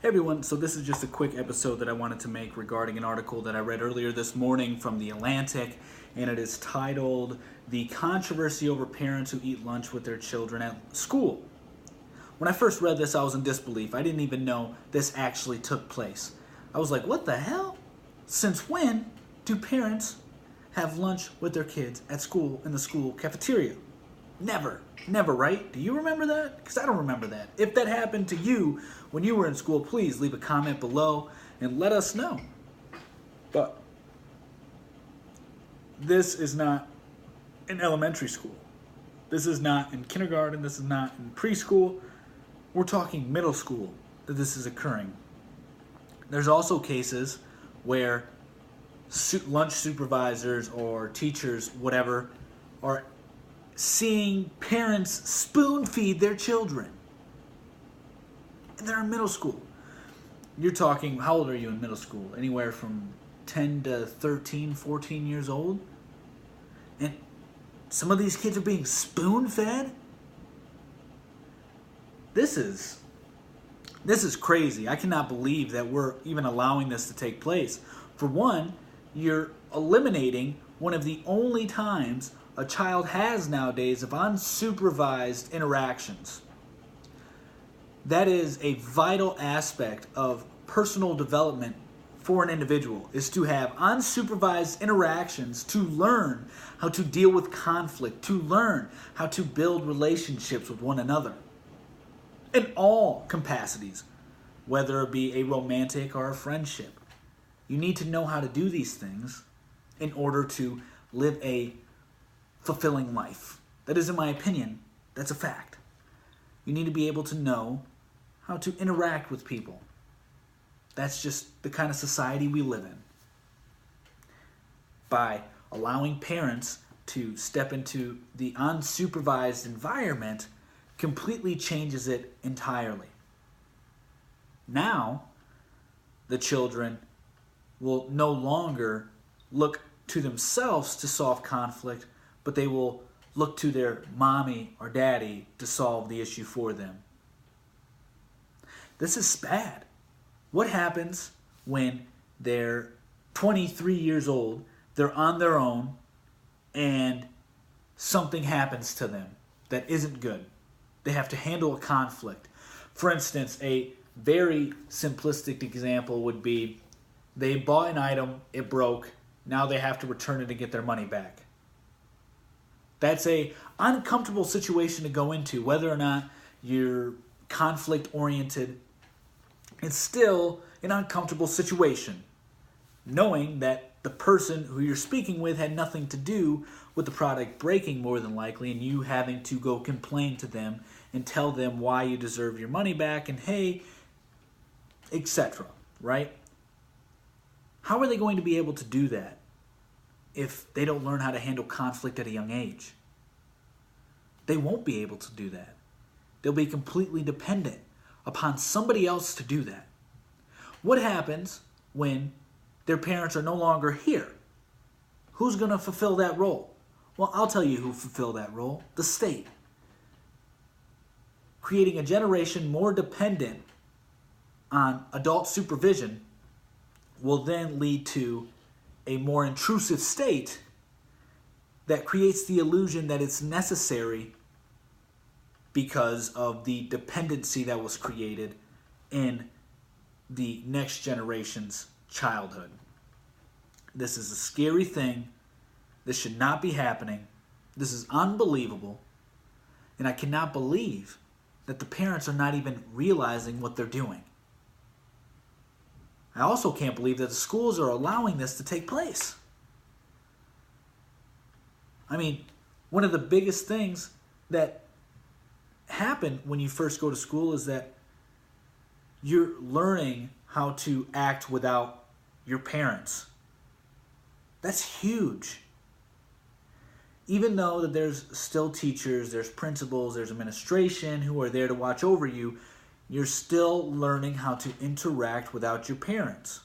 Hey everyone, so this is just a quick episode that I wanted to make regarding an article that I read earlier this morning from The Atlantic, and it is titled, "The Controversy Over Parents Who Eat Lunch with Their Children at School." When I first read this, I was in disbelief. I didn't even know this actually took place. I was like, what the hell? Since when do parents have lunch with their kids at school in the school cafeteria? Never, right? Do you remember that? Because I don't remember that. If that happened to you when you were in school, please leave a comment below and let us know. But this is not in elementary school. This is not in kindergarten. This is not in preschool. We're talking middle school that this is occurring. There's also cases where lunch supervisors or teachers, whatever, are seeing parents spoon feed their children. And they're in middle school. You're talking, how old are you in middle school? Anywhere from 10 to 13, 14 years old? And some of these kids are being spoon fed? This is crazy. I cannot believe that we're even allowing this to take place. For one, you're eliminating one of the only times a child has nowadays of unsupervised interactions. That is a vital aspect of personal development for an individual, is to have unsupervised interactions to learn how to deal with conflict, to learn how to build relationships with one another in all capacities, whether it be a romantic or a friendship. You need to know how to do these things in order to live a fulfilling life. That is, in my opinion, that's a fact. You need to be able to know how to interact with people. That's just the kind of society we live in. By allowing parents to step into the unsupervised environment completely changes it entirely. Now, the children will no longer look to themselves to solve conflict, but they will look to their mommy or daddy to solve the issue for them. This is bad. What happens when they're 23 years old, they're on their own, and something happens to them that isn't good? They have to handle a conflict. For instance, a very simplistic example would be they bought an item, it broke, now they have to return it and get their money back. That's an uncomfortable situation to go into, whether or not you're conflict-oriented. It's still an uncomfortable situation, knowing that the person who you're speaking with had nothing to do with the product breaking, more than likely, and you having to go complain to them and tell them why you deserve your money back and hey, etc., right? How are they going to be able to do that if they don't learn how to handle conflict at a young age? They won't be able to do that. They'll be completely dependent upon somebody else to do that. What happens when their parents are no longer here? Who's going to fulfill that role? Well, I'll tell you who fulfill that role: the state. Creating a generation more dependent on adult supervision will then lead to a more intrusive state that creates the illusion that it's necessary because of the dependency that was created in the next generation's childhood. This is a scary thing. This should not be happening. This is unbelievable. And I cannot believe that the parents are not even realizing what they're doing. I also can't believe that the schools are allowing this to take place. I mean, one of the biggest things that happen when you first go to school is that you're learning how to act without your parents. That's huge. Even though that there's still teachers, there's principals, there's administration who are there to watch over you, you're still learning how to interact without your parents.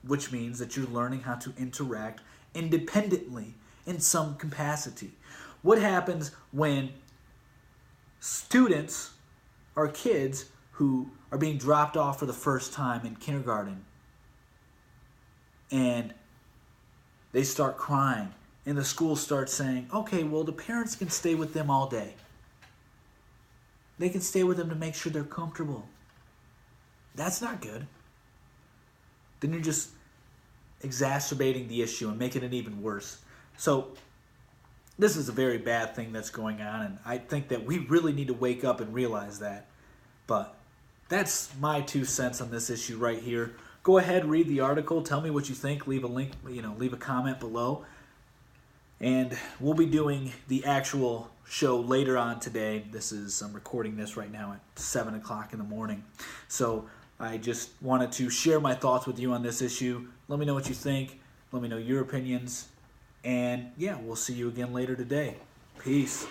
Which means that you're learning how to interact independently in some capacity. What happens when students or kids who are being dropped off for the first time in kindergarten, and they start crying, and the school starts saying, okay, well, the parents can stay with them all day. They can stay with them to make sure they're comfortable. That's not good. Then you're just exacerbating the issue and making it even worse. So this is a very bad thing that's going on, and I think that we really need to wake up and realize that. But that's my 2 cents on this issue right here. Go ahead, read the article, tell me what you think, leave a link, leave a comment below. And we'll be doing the actual show later on today. I'm recording this right now at 7 o'clock in the morning. So I just wanted to share my thoughts with you on this issue. Let me know what you think. Let me know your opinions. And yeah, we'll see you again later today. Peace.